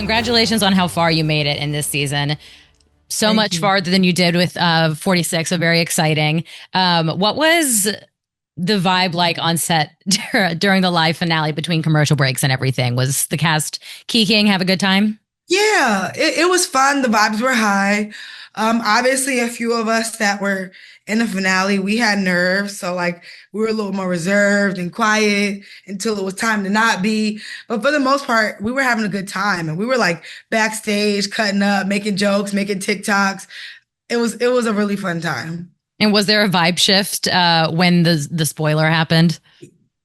Congratulations on how far you made it in this season. So Thank much you. farther than you did with 46. So very exciting. What was the vibe like on set during the live finale between commercial breaks and everything? Was the cast kicking, have a good time? Yeah, it was fun. The vibes were high. Obviously, a few of us that were in the finale, we had nerves. So, like, we were a little more reserved and quiet until it was time to not be. But for the most part, we were having a good time. And we were like backstage, cutting up, making jokes, making TikToks. It was a really fun time. And was there a vibe shift when the spoiler happened?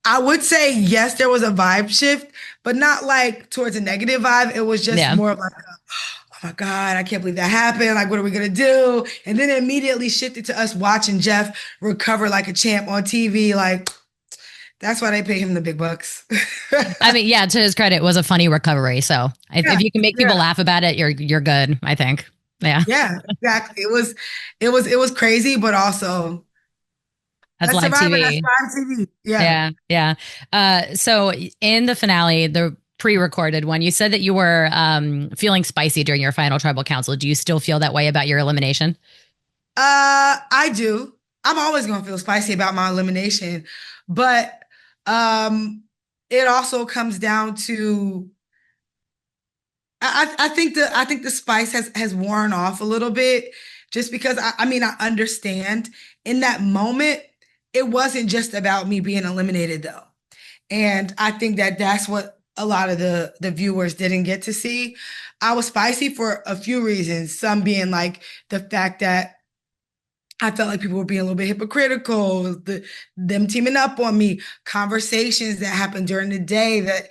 I would say yes, there was a vibe shift, but not like towards a negative vibe. It was just Yeah. more of like, oh my God, I can't believe that happened. Like, what are we gonna do? And then it immediately shifted to us watching Jeff recover like a champ on TV. Like, that's why they pay him the big bucks. I mean, yeah, to his credit, it was a funny recovery. So if Yeah, you can make people yeah, laugh about it, you're good, I think. Yeah. yeah, exactly. It was crazy, but also That's that's live Survivor, that's TV. live TV. Yeah. Yeah, yeah. So in the finale, the pre-recorded one, you said that you were feeling spicy during your final tribal council. Do you still feel that way about your elimination? I do. I'm always gonna feel spicy about my elimination, but um, it also comes down to I think the spice has worn off a little bit, just because I mean I understand in that moment it wasn't just about me being eliminated though, and I think that that's what a lot of the viewers didn't get to see. I was spicy for a few reasons. Some being like the fact that I felt like people were being a little bit hypocritical, them teaming up on me, conversations that happened during the day that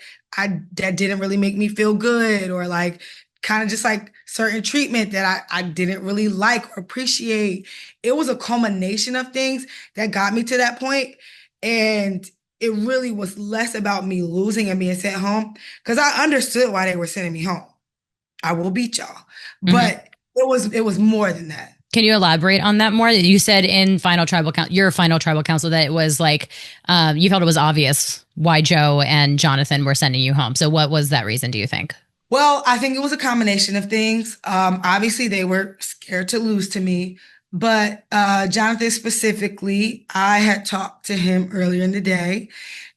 didn't really make me feel good, or like kind of just like certain treatment that I didn't really like or appreciate. It was a culmination of things that got me to that point. And it really was less about me losing and being sent home, because I understood why they were sending me home. I will beat y'all. Mhm. But it was more than that. Can you elaborate on that more? You said in final tribal your final tribal council that it was like you felt it was obvious why Joe and Jonathan were sending you home. So what was that reason? Do you think? Well, I think it was a combination of things. Obviously, they were scared to lose to me, but Jonathan specifically, I had talked to him earlier in the day,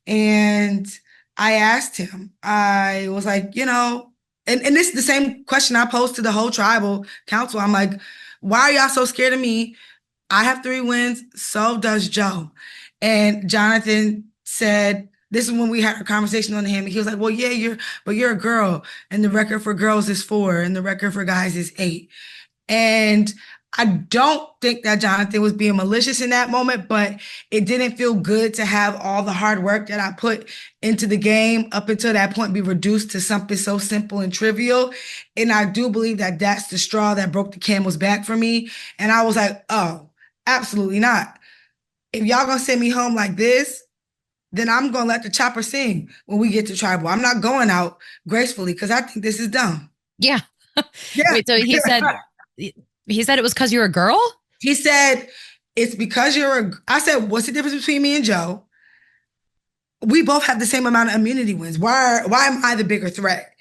and I asked him, I was like, and this is the same question I posed to the whole tribal council. I'm like, why are y'all so scared of me? I have 3 wins, so does Joe. And Jonathan said, this is when we had a conversation on him. He was like, well, yeah, you're a girl, and the record for girls is 4, and the record for guys is 8. And I don't think that Jonathan was being malicious in that moment, but it didn't feel good to have all the hard work that I put into the game up until that point be reduced to something so simple and trivial. And I do believe that that's the straw that broke the camel's back for me. And I was like, oh, absolutely not. If y'all gonna send me home like this, then I'm gonna let the chopper sing when we get to tribal. I'm not going out gracefully because I think this is dumb. Yeah. Yeah. Wait, so he said it was because you're a girl? He said, it's because I said, what's the difference between me and Joe? We both have the same amount of immunity wins. Why am I the bigger threat?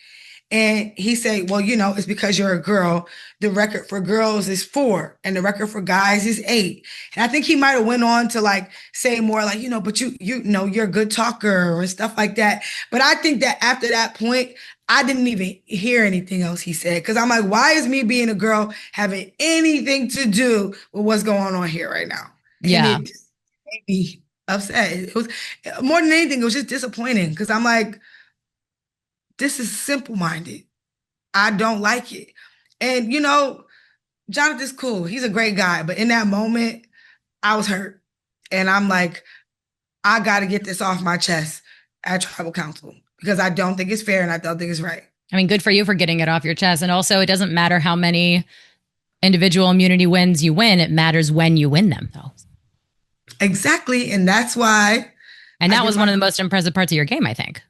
And he said, well, it's because you're a girl. The record for girls is 4, and the record for guys is 8. And I think he might have went on to like say more like, but you know, you're a good talker and stuff like that. But I think that after that point, I didn't even hear anything else he said. Cause I'm like, why is me being a girl having anything to do with what's going on here right now? And Yeah. it just made me upset. It was more than anything, it was just disappointing. Cause I'm like, this is simple minded. I don't like it. And Jonathan's cool. He's a great guy. But in that moment, I was hurt. And I'm like, I got to get this off my chest at tribal council, because I don't think it's fair and I don't think it's right. I mean, good for you for getting it off your chest. And also, it doesn't matter how many individual immunity wins you win. It matters when you win them, though. Exactly. And that's why And I that give was my, one of the most impressive parts of your game, I think.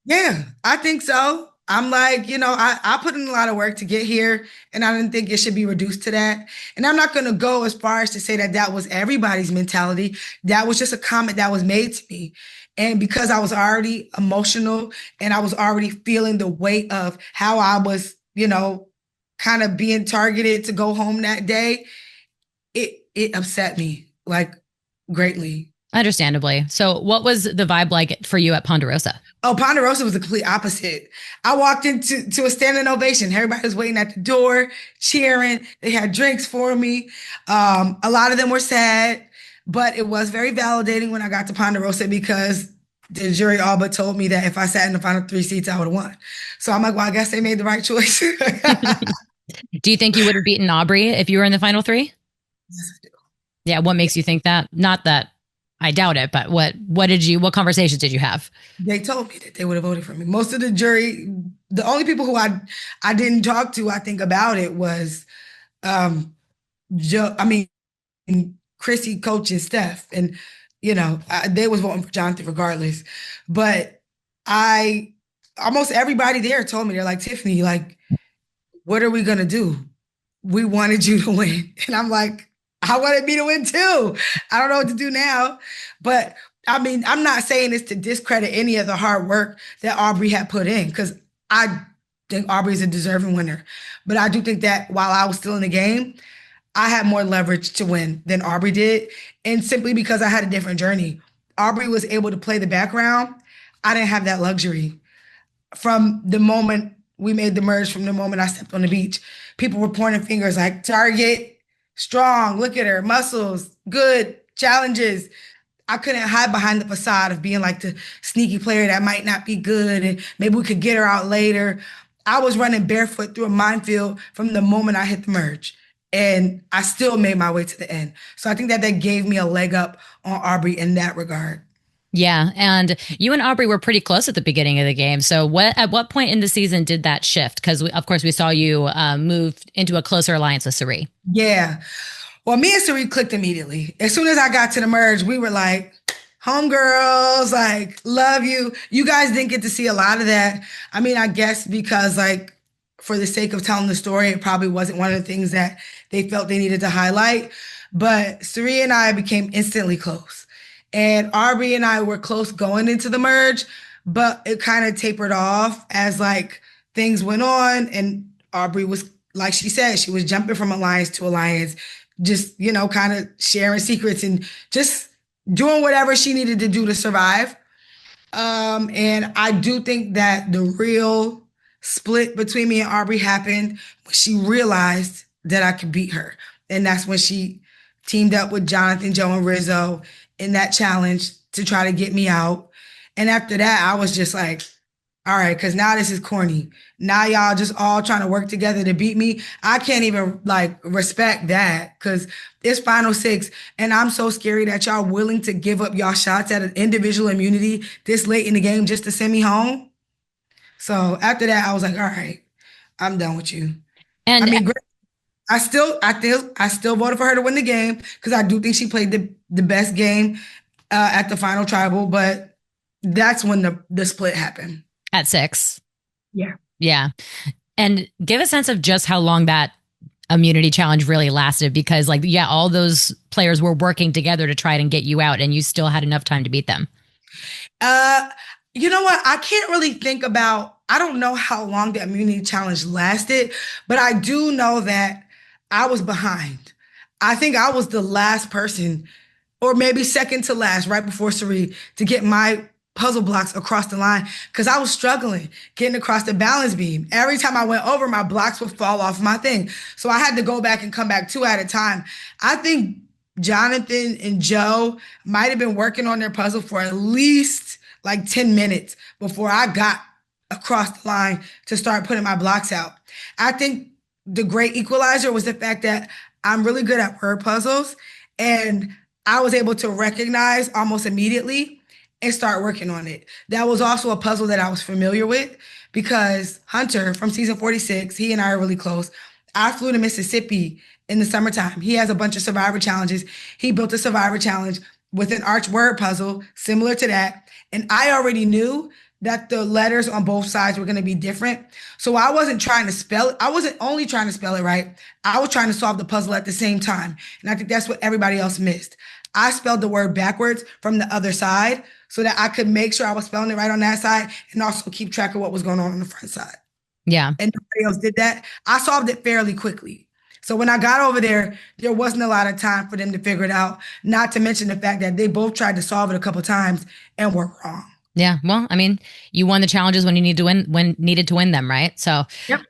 yeah, I think so. I'm like, I put in a lot of work to get here, and I didn't think it should be reduced to that. And I'm not going to go as far as to say that that was everybody's mentality. That was just a comment that was made to me. And because I was already emotional and I was already feeling the weight of how I was, kind of being targeted to go home that day, it upset me like greatly. Understandably. So, what was the vibe like for you at Ponderosa? Oh, Ponderosa was the complete opposite. I walked into a standing ovation. Everybody was waiting at the door, cheering. They had drinks for me. A lot of them were sad, but it was very validating when I got to Ponderosa because the jury all but told me that if I sat in the final three seats, I would have won. So I'm like, well, I guess they made the right choice. Do you think you would have beaten Aubrey if you were in the final three? Yes, I do. Yeah. What makes you think that? Not that I doubt it, but what conversations did you have? They told me that they would have voted for me. Most of the jury, the only people who I didn't talk to, I think about it was Joe. I mean, Chrissy, Coach, and Steph, and they was voting for Jonathan regardless. But I almost everybody there told me, they're like, Tiffany, like, what are we gonna do? We wanted you to win, and I'm like, I wanted me to win too. I don't know what to do now, but I mean, I'm not saying this to discredit any of the hard work that Aubrey had put in, because I think Aubrey's a deserving winner. But I do think that while I was still in the game, I had more leverage to win than Aubrey did. And simply because I had a different journey. Aubrey was able to play the background. I didn't have that luxury. From the moment we made the merge, from the moment I stepped on the beach, people were pointing fingers like, Target, strong, look at her, muscles, good, challenges. I couldn't hide behind the facade of being like the sneaky player that might not be good and maybe we could get her out later. I was running barefoot through a minefield from the moment I hit the merge. And I still made my way to the end. So I think that gave me a leg up on Aubrey in that regard. Yeah, and you and Aubrey were pretty close at the beginning of the game. So, at what point in the season did that shift? Because of course we saw you move into a closer alliance with Sari. Yeah. Well, me and Sari clicked immediately. As soon as I got to the merge, we were like, homegirls, like, love you. You guys didn't get to see a lot of that. I mean, I guess because, like, for the sake of telling the story, it probably wasn't one of the things that they felt they needed to highlight. But Sari and I became instantly close. And Aubrey and I were close going into the merge, but it kind of tapered off as like things went on. And Aubrey was, like she said, she was jumping from alliance to alliance, just, kind of sharing secrets and just doing whatever she needed to do to survive. And I do think that the real split between me and Aubrey happened when she realized that I could beat her. And that's when she teamed up with Jonathan, Joe, and Rizzo in that challenge to try to get me out. And after that, I was just like, all right, because now this is corny. Now y'all just all trying to work together to beat me. I can't even like respect that because it's final six. And I'm so scary that y'all willing to give up y'all shots at an individual immunity this late in the game just to send me home. So after that, I was like, all right, I'm done with you. And I mean, I still voted for her to win the game because I do think she played the best game at the final tribal, but that's when the split happened. At 6. Yeah. Yeah. And give a sense of just how long that immunity challenge really lasted because like, yeah, all those players were working together to try and get you out and you still had enough time to beat them. You know what? I can't really think about, I don't know how long the immunity challenge lasted, but I do know that I was behind. I think I was the last person, or maybe second to last, right before Sari, to get my puzzle blocks across the line because I was struggling getting across the balance beam. Every time I went over, my blocks would fall off my thing. So I had to go back and come back 2 at a time. I think Jonathan and Joe might have been working on their puzzle for at least like 10 minutes before I got across the line to start putting my blocks out. I think the great equalizer was the fact that I'm really good at word puzzles and I was able to recognize almost immediately and start working on it. That was also a puzzle that I was familiar with because Hunter from season 46, he and I are really close. I flew to Mississippi in the summertime. He has a bunch of survivor challenges. He built a survivor challenge with an arch word puzzle similar to that. And I already knew that the letters on both sides were going to be different. So I wasn't trying to spell it. I wasn't only trying to spell it right. I was trying to solve the puzzle at the same time. And I think that's what everybody else missed. I spelled the word backwards from the other side so that I could make sure I was spelling it right on that side and also keep track of what was going on the front side. Yeah. And nobody else did that. I solved it fairly quickly. So when I got over there wasn't a lot of time for them to figure it out. Not to mention the fact that they both tried to solve it a couple times and were wrong. Yeah. Well, I mean, you won the challenges when you need to win, when needed to win them, right? So, Yep.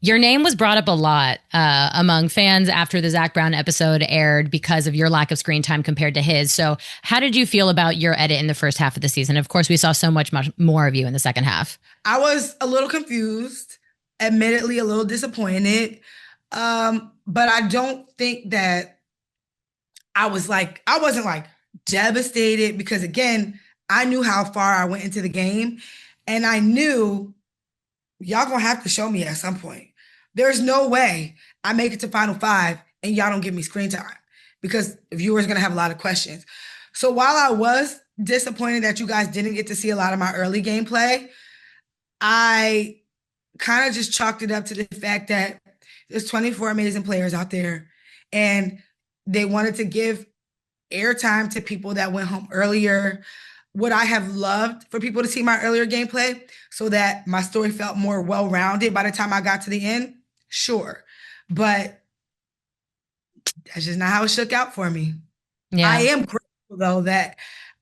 Your name was brought up a lot among fans after the Zach Brown episode aired because of your lack of screen time compared to his. So, how did you feel about your edit in the first half of the season? Of course, we saw so much more of you in the second half. I was a little confused, admittedly, a little disappointed. But I don't think that I wasn't like devastated because, again, I knew how far I went into the game and I knew y'all gonna have to show me at some point. There's no way I make it to Final Five and y'all don't give me screen time because viewers are gonna have a lot of questions. So while I was disappointed that you guys didn't get to see a lot of my early gameplay, I kind of just chalked it up to the fact that there's 24 amazing players out there and they wanted to give airtime to people that went home earlier. Would I have loved for people to see my earlier gameplay so that my story felt more well-rounded by the time I got to the end? Sure. But that's just not how it shook out for me. Yeah. I am grateful, though, that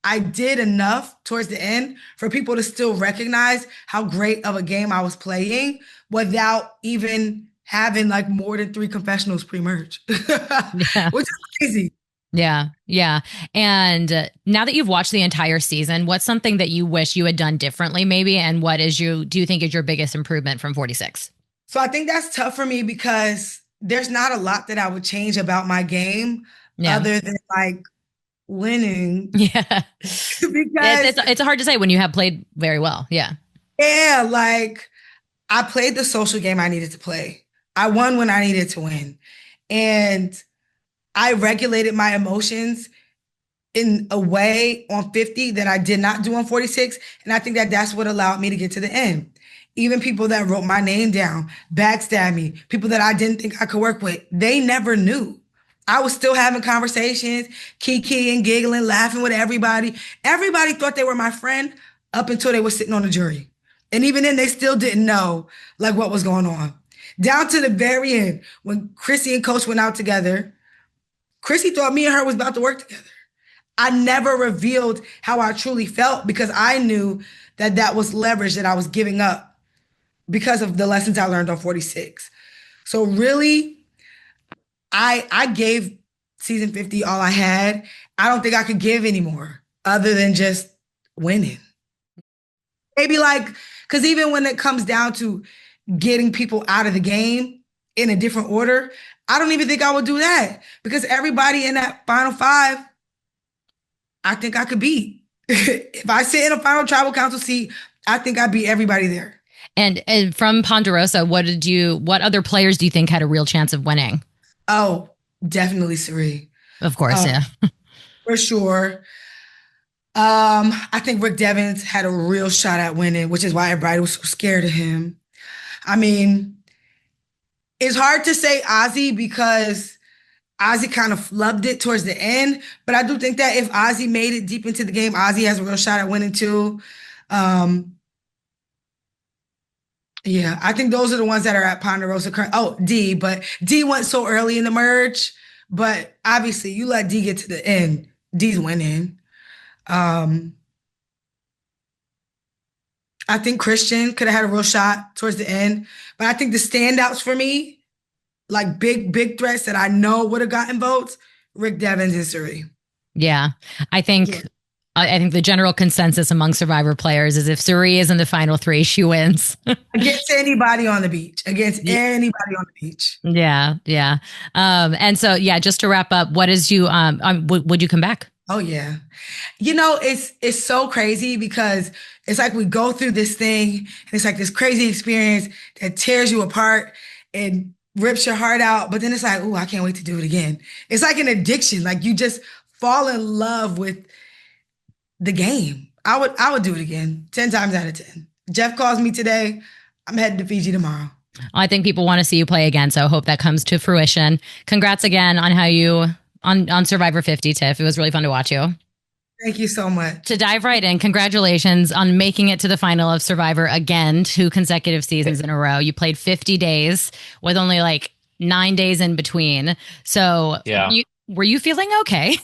I did enough towards the end for people to still recognize how great of a game I was playing without even having like more than 3 confessionals pre-merge, Yeah. which is crazy. Yeah. Yeah. And now that you've watched the entire season, what's something that you wish you had done differently, maybe? And what do you think is your biggest improvement from 46? So I think that's tough for me because there's not a lot that I would change about my game Yeah. other than like winning. Yeah. Because it's hard to say when you have played very well. Yeah. yeah, like I played the social game I needed to play. I won when I needed to win. And I regulated my emotions in a way on 50 that I did not do on 46. And I think that that's what allowed me to get to the end. Even people that wrote my name down, backstabbed me, people that I didn't think I could work with, they never knew. I was still having conversations, kikiing, giggling, laughing with everybody. Everybody thought they were my friend up until they were sitting on the jury. And even then, they still didn't know like what was going on. Down to the very end, when Chrissy and Coach went out together, Chrissy thought me and her was about to work together. I never revealed how I truly felt because I knew that that was leverage that I was giving up because of the lessons I learned on 46. So really, I gave season 50 all I had. I don't think I could give anymore other than just winning. Maybe like, because even when it comes down to getting people out of the game in a different order, I don't even think I would do that because everybody in that final 5, I think I could beat. If I sit in a final tribal council seat, I think I'd beat everybody there. And from Ponderosa, what other players do you think had a real chance of winning? Oh, definitely Suri. Of course, yeah. For sure. I think Rick Devens had a real shot at winning, which is why everybody was so scared of him. I mean, it's hard to say Ozzy because Ozzy kind of flubbed it towards the end, but I do think that if Ozzy made it deep into the game, Ozzy has a real shot at winning too. Yeah, I think those are the ones that are at Ponderosa. Oh, D, but D went so early in the merge, but obviously you let D get to the end, D's winning. I think Christian could have had a real shot towards the end, but I think the standouts for me, like big threats that I know would have gotten votes, Rick Devens and Suri. Yeah, I think the general consensus among Survivor players is if Suri is in the final 3, she wins. Against anybody on the beach. Against anybody on the beach. Yeah, yeah. And so, yeah, just to wrap up, what is you? Would you come back? Oh yeah, you know it's so crazy because it's like we go through this thing and it's like this crazy experience that tears you apart and rips your heart out, but then it's like, oh, I can't wait to do it again. It's like an addiction. Like you just fall in love with the game. I would do it again, 10 times out of 10. Jeff calls me today. I'm heading to Fiji tomorrow. I think people want to see you play again, so I hope that comes to fruition. Congrats again on how you on Survivor 50, Tiff. It was really fun to watch you. Thank you so much. To dive right in, congratulations on making it to the final of Survivor again, 2 consecutive seasons in a row. You played 50 days with only like 9 days in between. So Yeah. were you feeling okay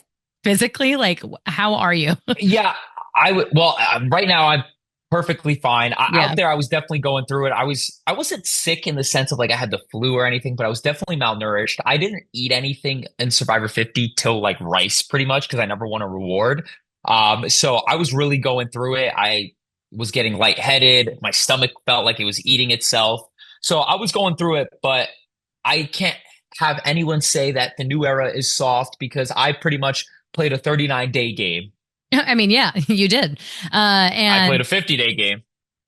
physically? Like, how are you? Yeah, I would. Well, right now I'm perfectly fine. Yeah. Out there, I was definitely going through it. I wasn't sick in the sense of like I had the flu or anything, but I was definitely malnourished. I didn't eat anything in Survivor 50 till like rice, pretty much, because I never won a reward. So I was really going through it. I was getting lightheaded. My stomach felt like it was eating itself. So I was going through it, but I can't have anyone say that the new era is soft because I pretty much played a 39-day game. I mean, yeah, you did. And I played a 50-day game.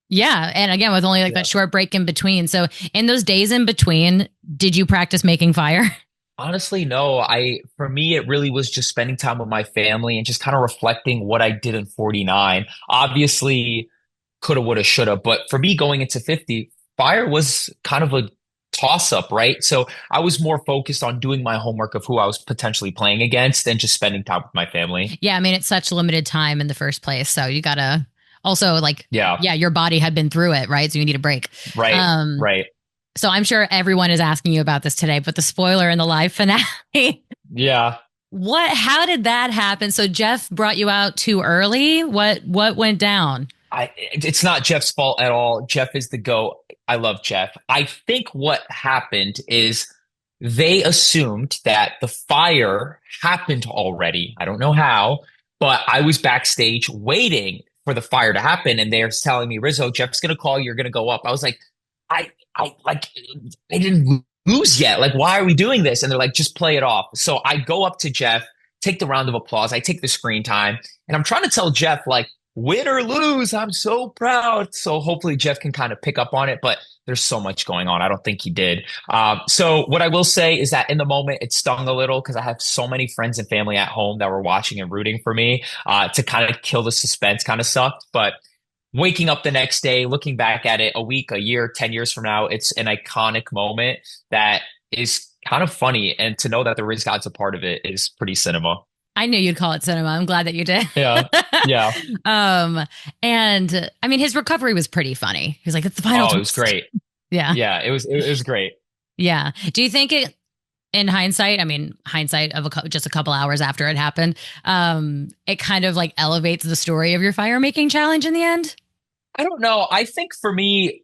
yeah. And again, with only like that short break in between. So in those days in between, did you practice making fire? Honestly, no. For me, it really was just spending time with my family and just kind of reflecting what I did in 49. Obviously, coulda, woulda, shoulda. But for me, going into 50, fire was kind of a toss up, right? So I was more focused on doing my homework of who I was potentially playing against and just spending time with my family. Yeah. I mean, it's such limited time in the first place. So you got to also like, Yeah, your body had been through it, right? So you need a break. right, right. So I'm sure everyone is asking you about this today, but the spoiler in the live finale. Yeah. How did that happen? So Jeff brought you out too early. What went down? It's not Jeff's fault at all. Jeff is the GOAT. I love Jeff. I think what happened is they assumed that the fire happened already. I don't know how, but I was backstage waiting for the fire to happen, and they're telling me, Rizzo, Jeff's gonna call you, you're gonna go up. I was like, I like they didn't lose yet. Like, why are we doing this? And they're like, just play it off. So I go up to Jeff, take the round of applause, I take the screen time, and I'm trying to tell Jeff, like, win or lose, I'm so proud. So hopefully Jeff can kind of pick up on it, but there's so much going on. I don't think he did. So what I will say is that in the moment, it stung a little because I have so many friends and family at home that were watching and rooting for me. To kind of kill the suspense kind of sucked. But waking up the next day, looking back at it a week, a year, 10 years from now, it's an iconic moment that is kind of funny. And to know that the Riz God's a part of it is pretty cinema. I knew you'd call it cinema. I'm glad that you did. Yeah. Yeah. And I mean, his recovery was pretty funny. He's like, it's the final. Oh, it was great. Yeah. Yeah. It was great. Yeah. Do you think it, in hindsight, I mean, hindsight of just a couple hours after it happened, it kind of like elevates the story of your fire making challenge in the end? I don't know. I think for me,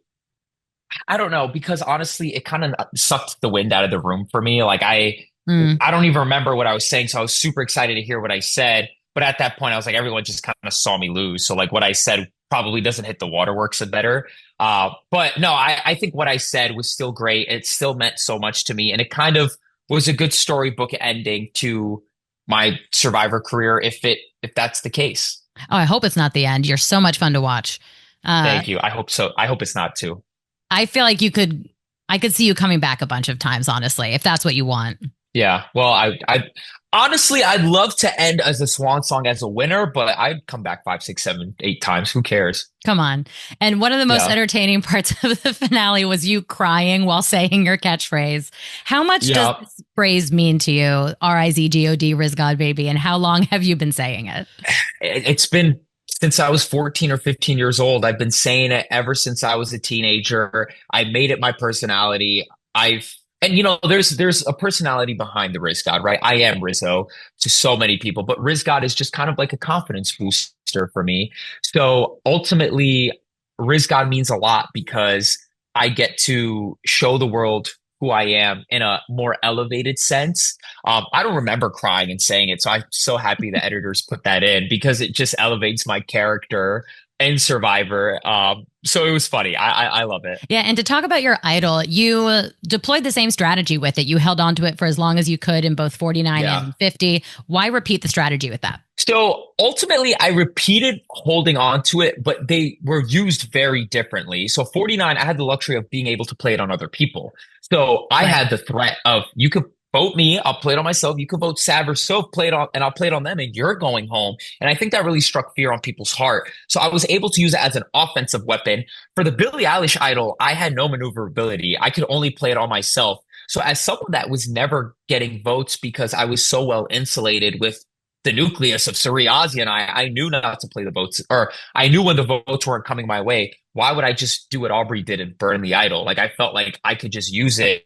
I don't know, because honestly, it kind of sucked the wind out of the room for me. Like I don't even remember what I was saying. So I was super excited to hear what I said. But at that point, I was like, everyone just kind of saw me lose. So like what I said probably doesn't hit the waterworks a better. But no, I think what I said was still great. It still meant so much to me. And it kind of was a good storybook ending to my Survivor career if that's the case. Oh, I hope it's not the end. You're so much fun to watch. Thank you. I hope so. I hope it's not too. I feel like I could see you coming back a bunch of times, honestly, if that's what you want. Yeah. Well, I honestly, I'd love to end as a swan song as a winner, but I'd come back 5, 6, 7, 8 times. Who cares? Come on. And one of the most entertaining parts of the finale was you crying while saying your catchphrase. How much does this phrase mean to you? R-I-Z-G-O-D, Riz God, baby. And how long have you been saying it? It's been since I was 14 or 15 years old. I've been saying it ever since I was a teenager. I made it my personality. And there's a personality behind the Riz God, right? I am Rizzo to so many people, but Riz God is just kind of like a confidence booster for me. So ultimately, Riz God means a lot because I get to show the world who I am in a more elevated sense. I don't remember crying and saying it, so I'm so happy the editors put that in because it just elevates my character and Survivor. So it was funny. I love it. Yeah. And to talk about your idol, you deployed the same strategy with it. You held on to it for as long as you could in both 49 and 50. Why repeat the strategy with that? So ultimately, I repeated holding on to it, but they were used very differently. So 49, I had the luxury of being able to play it on other people. So I had the threat of you could vote me, I'll play it on myself. You can vote Sav or Soph, play it on, and I'll play it on them, and you're going home. And I think that really struck fear on people's heart. So I was able to use it as an offensive weapon. For the Billie Eilish idol, I had no maneuverability. I could only play it on myself. So as someone that was never getting votes because I was so well insulated with the nucleus of Suri, Ozzy, and I knew not to play the votes, or I knew when the votes weren't coming my way. Why would I just do what Aubrey did and burn the idol? Like I felt like I could just use it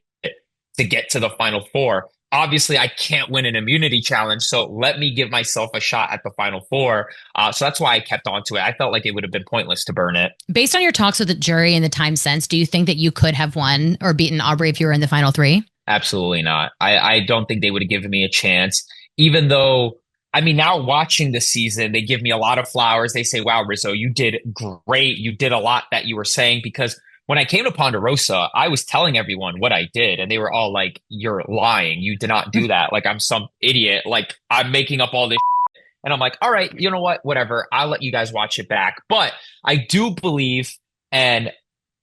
to get to the final four. Obviously, I can't win an immunity challenge, so let me give myself a shot at the final four. So that's why I kept on to it. I felt like it would have been pointless to burn it. Based on your talks with the jury and the time since, do you think that you could have won or beaten Aubrey if you were in the final three? Absolutely not. I don't think they would have given me a chance, even though, I mean, now watching the season, they give me a lot of flowers. They say, wow, Rizzo, you did great. You did a lot that you were saying, because when I came to Ponderosa, I was telling everyone what I did, and they were all like, you're lying. You did not do that. Like I'm some idiot. Like I'm making up all this shit. And I'm like, all right, you know what? Whatever. I'll let you guys watch it back. But I do believe, and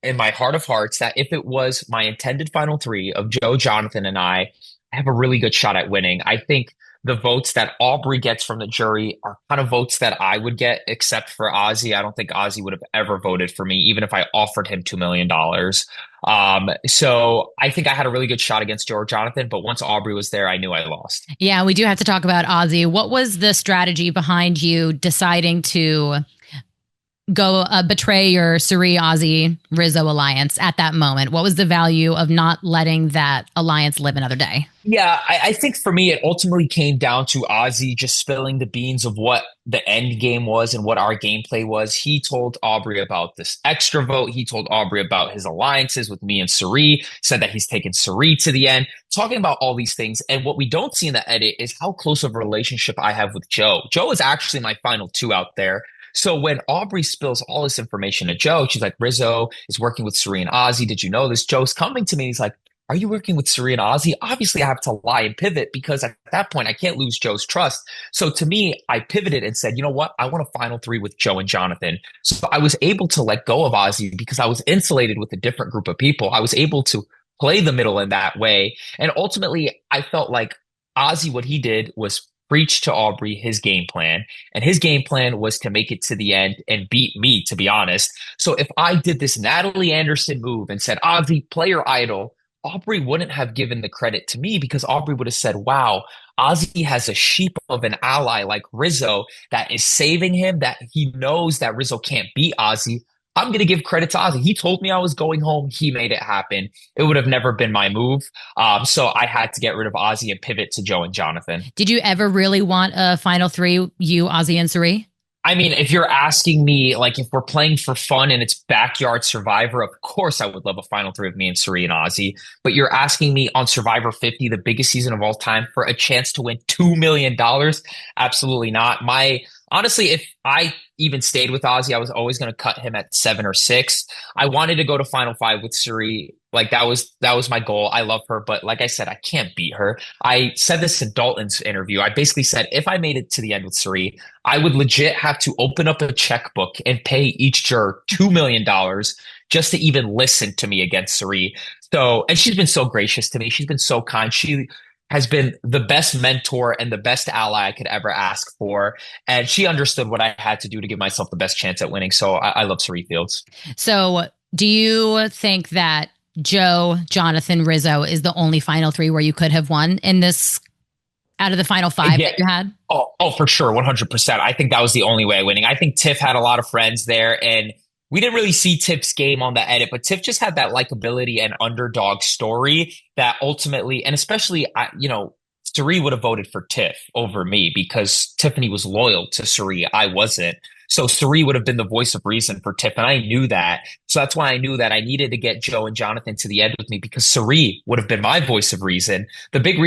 in my heart of hearts, that if it was my intended final three of Joe, Jonathan, and I have a really good shot at winning. I think the votes that Aubrey gets from the jury are kind of votes that I would get, except for Ozzy. I don't think Ozzy would have ever voted for me, even if I offered him $2 million. So I think I had a really good shot against Joe or Jonathan, but once Aubrey was there, I knew I lost. Yeah, we do have to talk about Ozzy. What was the strategy behind you deciding to go betray your Suri, Ozzy, Rizzo alliance at that moment? What was the value of not letting that alliance live another day? Yeah, I think for me, it ultimately came down to Ozzy just spilling the beans of what the end game was and what our gameplay was. He told Aubrey about this extra vote. He told Aubrey about his alliances with me and Suri, said that he's taken Suri to the end, talking about all these things. And what we don't see in the edit is how close of a relationship I have with Joe. Joe is actually my final two out there. So when Aubrey spills all this information to Joe, she's like, Rizzo is working with Suri and Ozzy. Did you know this? Joe's coming to me. He's like, are you working with Suri and Ozzy? Obviously, I have to lie and pivot, because at that point, I can't lose Joe's trust. So to me, I pivoted and said, you know what? I want a final three with Joe and Jonathan. So I was able to let go of Ozzy because I was insulated with a different group of people. I was able to play the middle in that way. And ultimately, I felt like Ozzy, what he did was preach to Aubrey his game plan. And his game plan was to make it to the end and beat me, to be honest. So if I did this Natalie Anderson move and said, Ozzy, play your idol, Aubrey wouldn't have given the credit to me, because Aubrey would have said, wow, Ozzy has a sheep of an ally like Rizzo that is saving him, that he knows that Rizzo can't beat Ozzy. I'm going to give credit to Ozzy. He told me I was going home. He made it happen. It would have never been my move. So I had to get rid of Ozzy and pivot to Joe and Jonathan. Did you ever really want a final three, you, Ozzy, and Suri? I mean, if you're asking me, like, if we're playing for fun and it's backyard Survivor, of course I would love a final three of me and Suri and Ozzy. But you're asking me on Survivor 50, the biggest season of all time, for a chance to win $2 million? Absolutely not. Honestly, if I even stayed with Ozzy, I was always going to cut him at 7 or 6. I wanted to go to Final 5 with Suri. Like that was my goal. I love her, but like I said, I can't beat her. I said this in Dalton's interview. I basically said, if I made it to the end with Suri, I would legit have to open up a checkbook and pay each juror $2 million just to even listen to me against Suri. So, and she's been so gracious to me. She's been so kind. She has been the best mentor and the best ally I could ever ask for. And she understood what I had to do to give myself the best chance at winning. So I love Suri Fields. So do you think that Joe, Jonathan, Rizzo is the only final three where you could have won in this, out of the final 5 that you had? Oh, for sure. 100%. I think that was the only way of winning. I think Tiff had a lot of friends there, and we didn't really see Tiff's game on the edit, but Tiff just had that likability and underdog story that ultimately, and especially, Suri would have voted for Tiff over me because Tiffany was loyal to Suri. I wasn't. So Suri would have been the voice of reason for Tiff, and I knew that. So that's why I knew that I needed to get Joe and Jonathan to the end with me, because Suri would have been my voice of reason. The big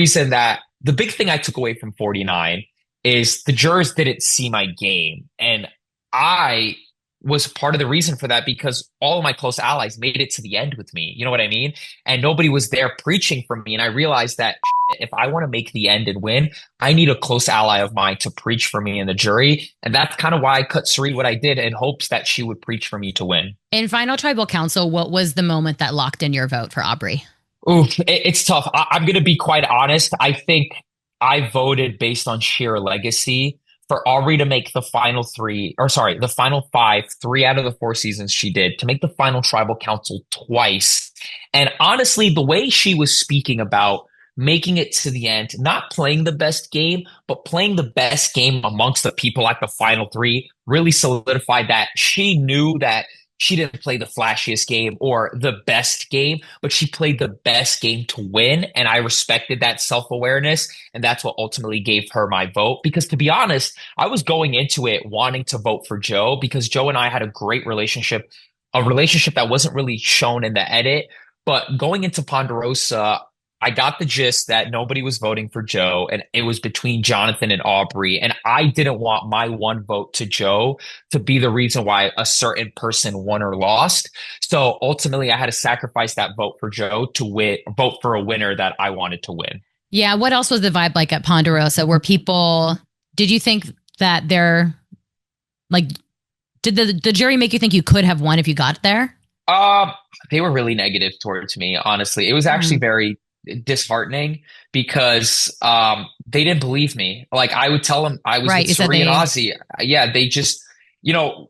thing I took away from 49 is the jurors didn't see my game. And I was part of the reason for that, because all of my close allies made it to the end with me. You know what I mean? And nobody was there preaching for me. And I realized that if I want to make the end and win, I need a close ally of mine to preach for me in the jury. And that's kind of why I cut Suri what I did, in hopes that she would preach for me to win. In Final Tribal Council, what was the moment that locked in your vote for Aubrey? Oof, it's tough. I'm going to be quite honest. I think I voted based on sheer legacy for Aubrey to make the final three, or sorry, the final five, 3 out of the 4 seasons she did, to make the final tribal council twice. And honestly, the way she was speaking about making it to the end, not playing the best game, but playing the best game amongst the people at the final three really solidified that she knew that she didn't play the flashiest game or the best game, but she played the best game to win. And I respected that self-awareness. And that's what ultimately gave her my vote. Because to be honest, I was going into it wanting to vote for Joe because Joe and I had a great relationship, a relationship that wasn't really shown in the edit. But going into Ponderosa, I got the gist that nobody was voting for Joe and it was between Jonathan and Aubrey. And I didn't want my one vote to Joe to be the reason why a certain person won or lost. So ultimately, I had to sacrifice that vote for Joe to vote for a winner that I wanted to win. Yeah. What else was the vibe like at Ponderosa? Did you think that like, did the jury make you think you could have won if you got there? Um, they were really negative towards me, honestly. It was actually very disheartening because they didn't believe me. Like I would tell them I was Right. with Suri and Ozzy. Yeah, they just,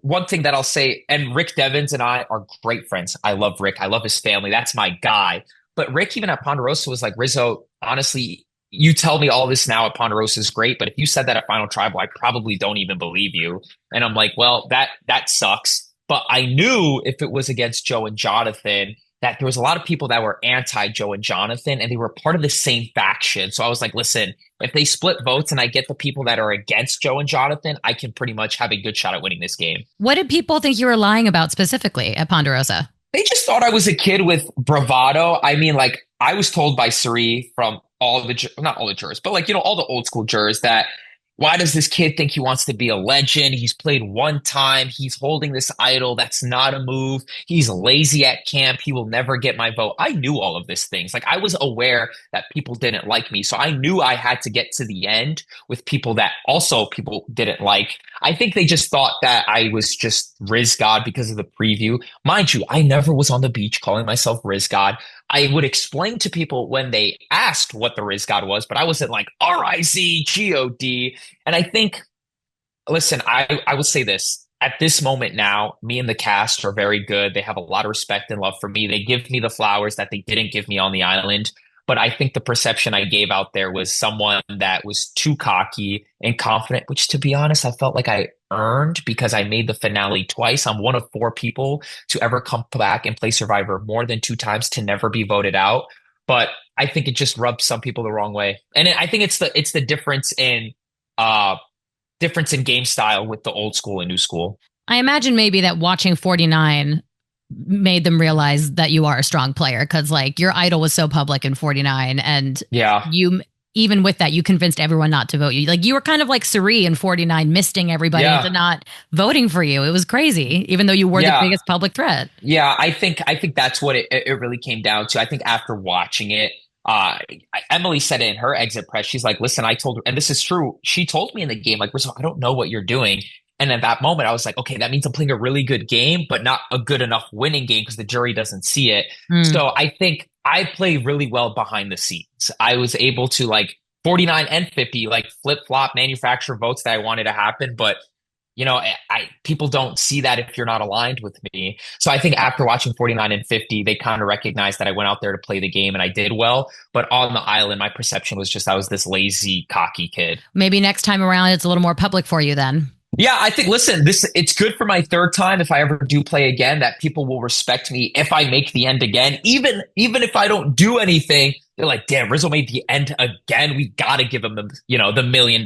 one thing that I'll say, and Rick Devens and I are great friends. I love Rick. I love his family. That's my guy. But Rick, even at Ponderosa, was like, Rizzo, honestly, you tell me all this now at Ponderosa is great, but if you said that at Final Tribal, I probably don't even believe you. And I'm like, well, that sucks. But I knew if it was against Joe and Jonathan, that there was a lot of people that were anti Joe and Jonathan, and they were part of the same faction. So I was like, listen, if they split votes and I get the people that are against Joe and Jonathan, I can pretty much have a good shot at winning this game. What did people think you were lying about specifically at Ponderosa? They just thought I was a kid with bravado. I mean, like, I was told by Suri from not all the jurors, but like, all the old school jurors that why does this kid think he wants to be a legend? He's played one time. He's holding this idol. That's not a move. He's lazy at camp. He will never get my vote. I knew all of these things. Like I was aware that people didn't like me. So I knew I had to get to the end with people that also people didn't like. I think they just thought that I was just Riz God because of the preview. Mind you, I never was on the beach calling myself Riz God. I would explain to people when they asked what the Riz God was, but I wasn't like RIZGOD. And I think, listen, I will say this. At this moment now, me and the cast are very good. They have a lot of respect and love for me. They give me the flowers that they didn't give me on the island. But I think the perception I gave out there was someone that was too cocky and confident, which to be honest, I felt like I earned because I made the finale twice. I'm one of 4 people to ever come back and play Survivor more than 2 times to never be voted out. But I think it just rubbed some people the wrong way. And I think it's the difference in game style with the old school and new school. I imagine maybe that watching 49 made them realize that you are a strong player because like your idol was so public in 49 and you even with that you convinced everyone not to vote you. Like you were kind of like Suri in 49 misting everybody into not voting for you. It was crazy even though you were the biggest public threat. Yeah, I think that's what it really came down to. I think after watching it, Emily said it in her exit press. She's like, listen, I told her, and this is true. She told me in the game, like, I don't know what you're doing. And at that moment, I was like, okay, that means I'm playing a really good game, but not a good enough winning game because the jury doesn't see it. So I think I play really well behind the scenes. I was able to like 49 and 50, like flip flop manufacture votes that I wanted to happen. But people don't see that if you're not aligned with me. So I think after watching 49 and 50, they kind of recognized that I went out there to play the game and I did well. But on the island, my perception was just I was this lazy, cocky kid. Maybe next time around, it's a little more public for you then. Yeah, I think, listen, it's good for my third time if I ever do play again, that people will respect me if I make the end again. Even if I don't do anything, they're like, damn, Rizzo made the end again. We got to give him the $1 million.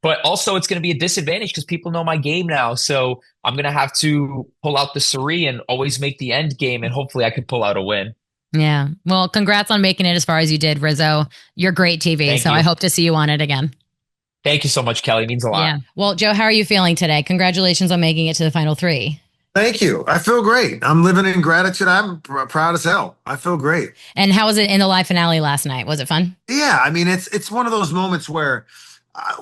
But also it's going to be a disadvantage because people know my game now. So I'm going to have to pull out the Suri and always make the end game. And hopefully I can pull out a win. Yeah. Well, congrats on making it as far as you did, Rizzo. You're great TV. Thank you. I hope to see you on it again. Thank you so much, Kelly. It means a lot. Yeah. Well, Joe, how are you feeling today? Congratulations on making it to the final 3. Thank you. I feel great. I'm living in gratitude. I'm proud as hell. I feel great. And how was it in the live finale last night? Was it fun? Yeah. I mean, it's one of those moments where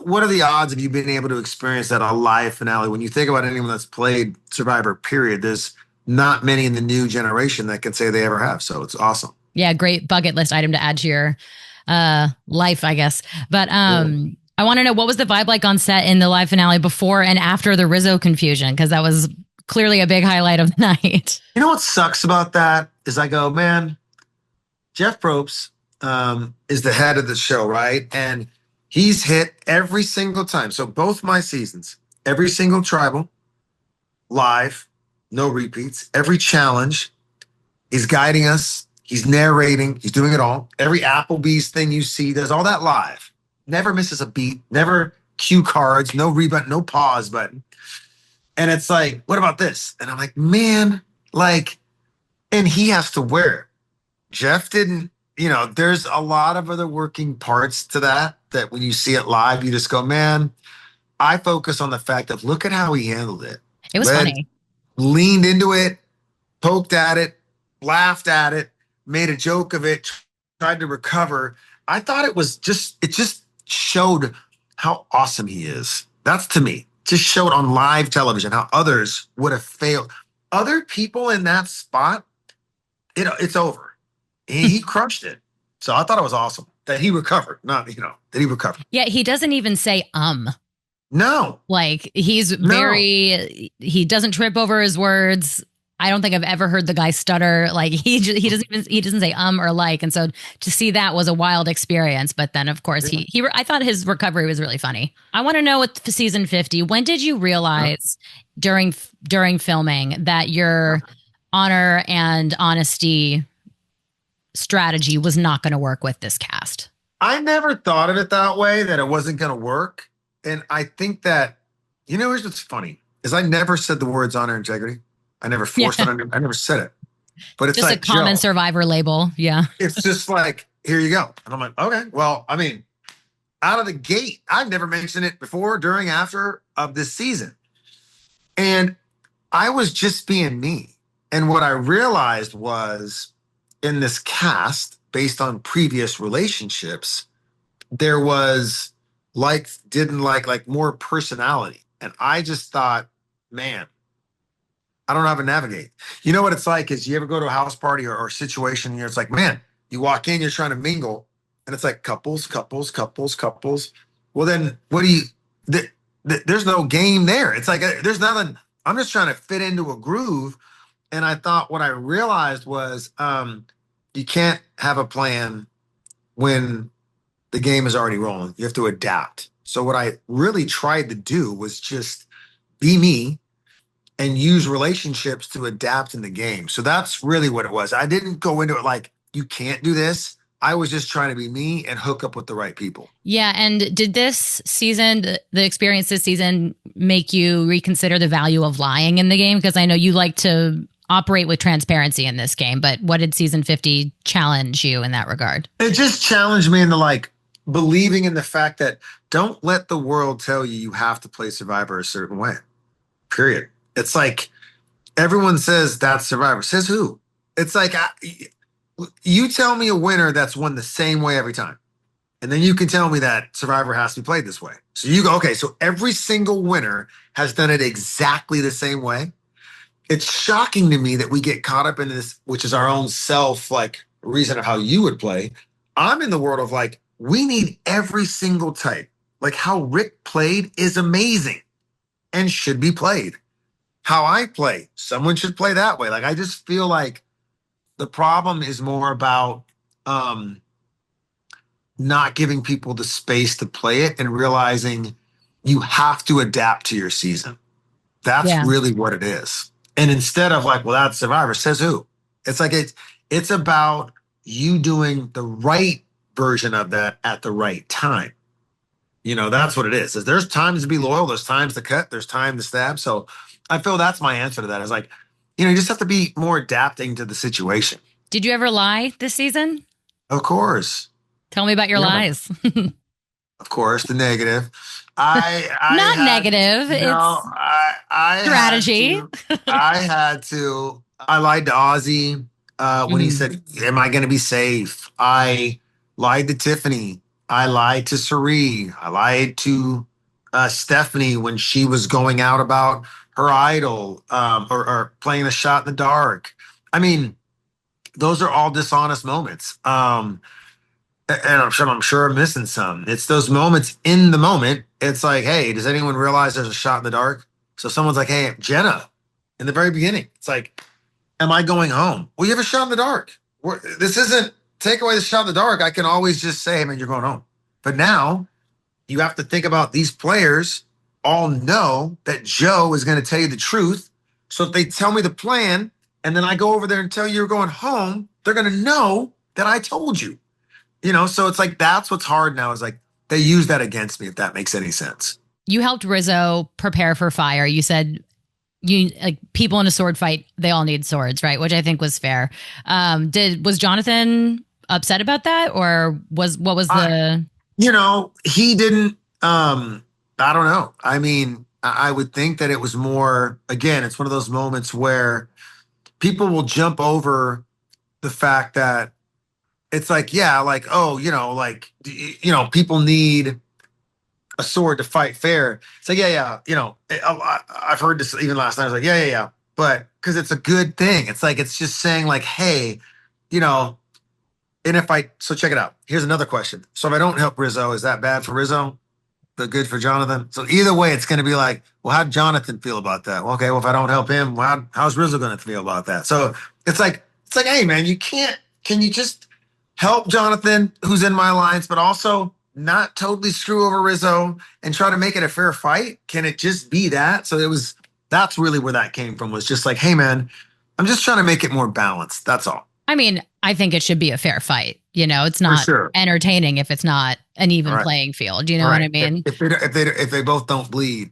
what are the odds of you being able to experience that a live finale? When you think about anyone that's played Survivor, period, there's not many in the new generation that can say they ever have. So it's awesome. Yeah, great bucket list item to add to your life, I guess. But I want to know, what was the vibe like on set in the live finale before and after the Rizzo confusion? Because that was clearly a big highlight of the night. You know what sucks about that is I go, man, Jeff Probst is the head of the show, right? And he's hit every single time. So both my seasons, every single tribal, live, no repeats, every challenge, he's guiding us, he's narrating, he's doing it all. Every Applebee's thing you see, does all that live. Never misses a beat, never cue cards, no reboot, no pause button. And it's like, what about this? And I'm like, man, like, and he has to wear it. Jeff didn't, there's a lot of other working parts to that when you see it live, you just go, man, I focus on the fact of look at how he handled it. It was funny. Leaned into it, poked at it, laughed at it, made a joke of it, tried to recover. I thought it just showed how awesome he is. That's to me. Just showed on live television how others would have failed. Other people in that spot, it's over. He crushed it. So I thought it was awesome that he recovered, that he recovered. Yeah, he doesn't even say No. Like he doesn't trip over his words. I don't think I've ever heard the guy stutter. Like he doesn't say or like. And so to see that was a wild experience. But then of course I thought his recovery was really funny. I want to know with season 50, when did you realize during filming that your honor and honesty strategy was not going to work with this cast? I never thought of it that way, that it wasn't going to work. And I think that, here's what's funny is I never said the words honor integrity. I never forced it. I never said it. But it's just like a common Survivor label. Yeah. It's just like, here you go. And I'm like, okay, well, I mean, out of the gate, I've never mentioned it before, during, after of this season. And I was just being me. And what I realized was in this cast, based on previous relationships, there was didn't like more personality. And I just thought, man, I don't know how to navigate. You know what it's like is you ever go to a house party or situation and it's like, man, you walk in, you're trying to mingle and it's like couples. Well, then what do you, there's no game there. It's like, there's nothing. I'm just trying to fit into a groove. And I thought what I realized was you can't have a plan when the game is already rolling. You have to adapt. So what I really tried to do was just be me and use relationships to adapt in the game. So that's really what it was. I didn't go into it like, you can't do this. I was just trying to be me and hook up with the right people. Yeah. And did this season, the experience this season, make you reconsider the value of lying in the game? Because I know you like to operate with transparency in this game, but what did season 50 challenge you in that regard? It just challenged me into believing in the fact that don't let the world tell you have to play Survivor a certain way. Period. It's like everyone says that's Survivor. Says who? It's like you tell me a winner that's won the same way every time. And then you can tell me that Survivor has to be played this way. So you go, okay, so every single winner has done it exactly the same way. It's shocking to me that we get caught up in this, which is our own self, reason of how you would play. I'm in the world of we need every single type. Like how Rick played is amazing and should be played. How I play, someone should play that way. I just feel like the problem is more about not giving people the space to play it and realizing you have to adapt to your season. That's really what it is. And instead of well, that's Survivor, says who? It's it's about you doing the right version of that at the right time. That's what it is. There's times to be loyal. There's times to cut. There's time to stab. So I feel that's my answer to that. Is you just have to be more adapting to the situation. Did you ever lie this season? Of course. Tell me about your lies. Of course, the negative. I not negative. No, I strategy. I lied to Ozzy when he said, "Am I going to be safe?" I lied to Tiffany. I lied to Sari. I lied to Stephanie when she was going out about her idol or playing a shot in the dark. I mean, those are all dishonest moments. And I'm sure I'm missing some. It's those moments in the moment. It's like, hey, does anyone realize there's a shot in the dark? So someone's like, hey, Jenna, in the very beginning, it's like, am I going home? Well, you have a shot in the dark. This isn't take away the shot in the dark. I can always just say, hey, man, you're going home. But now you have to think about these players all know that Joe is going to tell you the truth. So if they tell me the plan and then I go over there and tell you you're going home, they're going to know that I told you. So it's like, that's what's hard now is like they use that against me, if that makes any sense. You helped Rizzo prepare for fire. You said people in a sword fight, they all need swords, right? Which I think was fair. Was Jonathan upset about that, or what was the? He didn't. I don't know. I mean, I would think that it was more. Again, it's one of those moments where people will jump over the fact that it's like, yeah, like, oh, people need a sword to fight fair. It's like, yeah. I've heard this even last night. I was like, yeah. But because it's a good thing. It's like, it's just saying like, hey, and so check it out. Here's another question. So if I don't help Rizzo, is that bad for Rizzo? But good for Jonathan? So either way, it's going to be like, well, how'd Jonathan feel about that? Well, okay, well, if I don't help him, well, how's Rizzo going to feel about that? So it's like, hey, man, can you just help Jonathan, who's in my alliance, but also not totally screw over Rizzo and try to make it a fair fight? Can it just be that? So that's really where that came from, was just like, hey, man, I'm just trying to make it more balanced. That's all. I mean, I think it should be a fair fight. It's not entertaining if it's not an even playing field. You know what I mean? If they both don't bleed.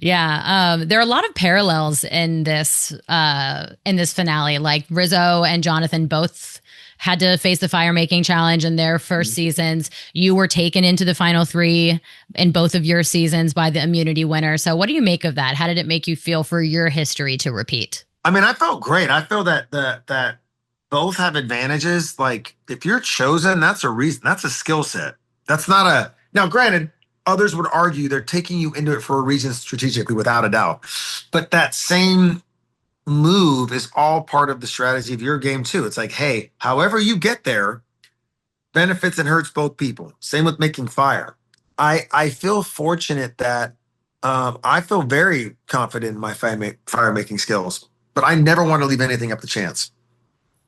Yeah. There are a lot of parallels in this finale. Like Rizzo and Jonathan both had to face the firemaking challenge in their first seasons. You were taken into the final 3 in both of your seasons by the immunity winner. So what do you make of that? How did it make you feel for your history to repeat? I mean, I felt great. I feel that both have advantages. Like if you're chosen, that's a reason. That's a skill set. That's not now granted, others would argue they're taking you into it for a reason strategically, without a doubt. But that same move is all part of the strategy of your game too. It's like, hey, however you get there benefits and hurts both people. Same with making fire. I feel fortunate that I feel very confident in my fire making skills, but I never want to leave anything up to chance.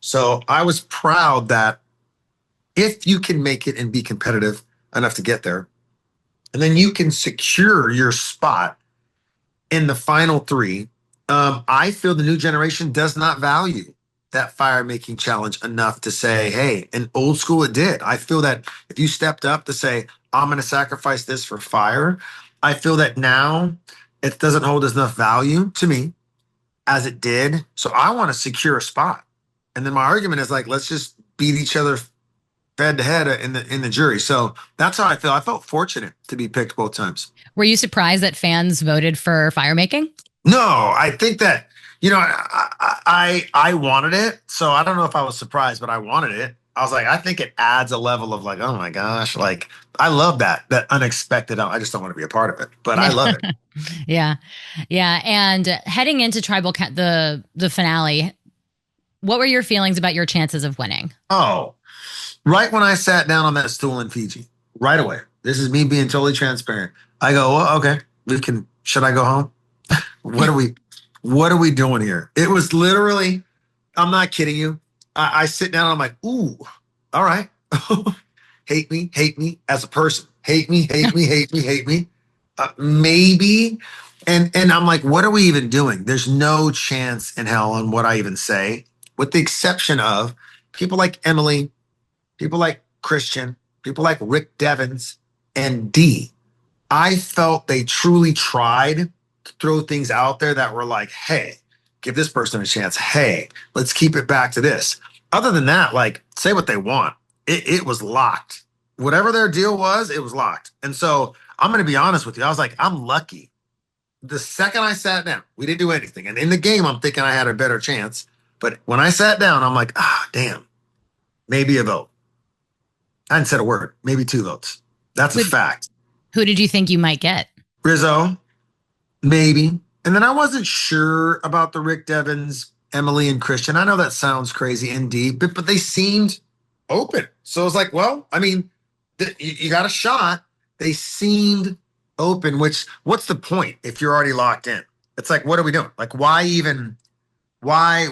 So I was proud that if you can make it and be competitive enough to get there, and then you can secure your spot in the final 3, I feel the new generation does not value that fire making challenge enough to say, hey, in old school it did. I feel that if you stepped up to say, I'm going to sacrifice this for fire, I feel that now it doesn't hold as enough value to me as it did. So I want to secure a spot. And then my argument is like, let's just beat each other head to head in the jury. So that's how I feel. I felt fortunate to be picked both times. Were you surprised that fans voted for firemaking? No, I think that, I wanted it. So I don't know if I was surprised, but I wanted it. I was like, I think it adds a level of like, oh my gosh, like I love that unexpected. I just don't want to be a part of it, but I love it. Yeah. And heading into the finale, what were your feelings about your chances of winning? Oh, right when I sat down on that stool in Fiji, right away. This is me being totally transparent. I go, well, okay, should I go home? What are we doing here? It was literally, I'm not kidding you. I sit down and I'm like, ooh, all right. hate me as a person. Hate me. Maybe. And I'm like, what are we even doing? There's no chance in hell on what I even say, with the exception of people like Emily, people like Christian, people like Rick Devens and D. I felt they truly tried to throw things out there that were like, hey, give this person a chance. Hey, let's keep it back to this. Other than that, like, say what they want. It was locked. Whatever their deal was, it was locked. And so I'm going to be honest with you. I was like, I'm lucky. The second I sat down, we didn't do anything. And in the game, I'm thinking I had a better chance. But when I sat down, I'm like, damn, maybe a vote. I hadn't said a word, maybe 2 votes. That's a fact. Who did you think you might get? Rizzo, maybe. And then I wasn't sure about the Rick Devens Emily and Christian. I know that sounds crazy and deep, but they seemed open. So it's like, well, I mean, you got a shot. They seemed open, which what's the point if you're already locked in? It's like, what are we doing? Like, why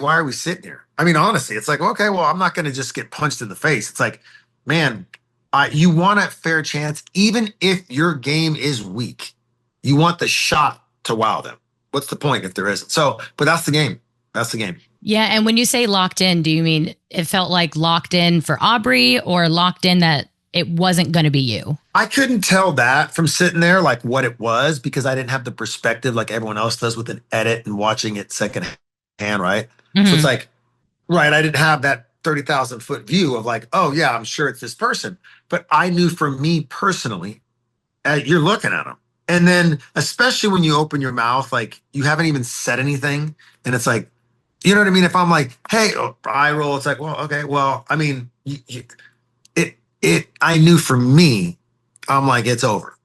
are we sitting here? I mean, honestly, it's like, okay, well, I'm not going to just get punched in the face. It's like, man, you want a fair chance, even if your game is weak. You want the shot to wow them. What's the point if there isn't? So, but that's the game. That's the game. Yeah. And when you say locked in, do you mean it felt like locked in for Aubrey or locked in that it wasn't going to be you? I couldn't tell that from sitting there, like what it was, because I didn't have the perspective like everyone else does with an edit and watching it second hand, right? So it's like, right, I didn't have that 30,000 foot view of like, oh yeah, I'm sure it's this person. But I knew for me personally, you're looking at them. And then, especially when you open your mouth, like you haven't even said anything. And it's like, you know what I mean? If I'm like, hey, eye roll, it's like, well, okay, well, I mean, I knew for me, I'm like, it's over,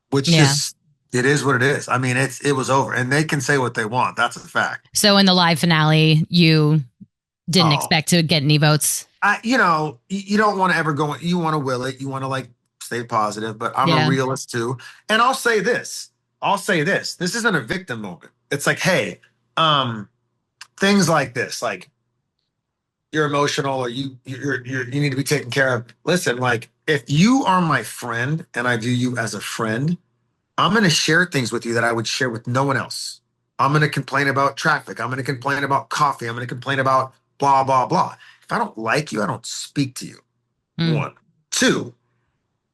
which just, it is what it is. I mean, it was over and they can say what they want. That's a fact. So in the live finale, you didn't expect to get any votes? You know, you don't want to ever go, you want to will it. You want to like stay positive, but I'm a realist too. And I'll say this, this isn't a victim moment. It's like, hey, things like this, like you're emotional or you need to be taken care of. Listen, like if you are my friend and I view you as a friend, I'm going to share things with you that I would share with no one else. I'm going to complain about traffic. I'm going to complain about coffee. I'm going to complain about blah, blah, blah. If I don't like you, I don't speak to you. One. Two,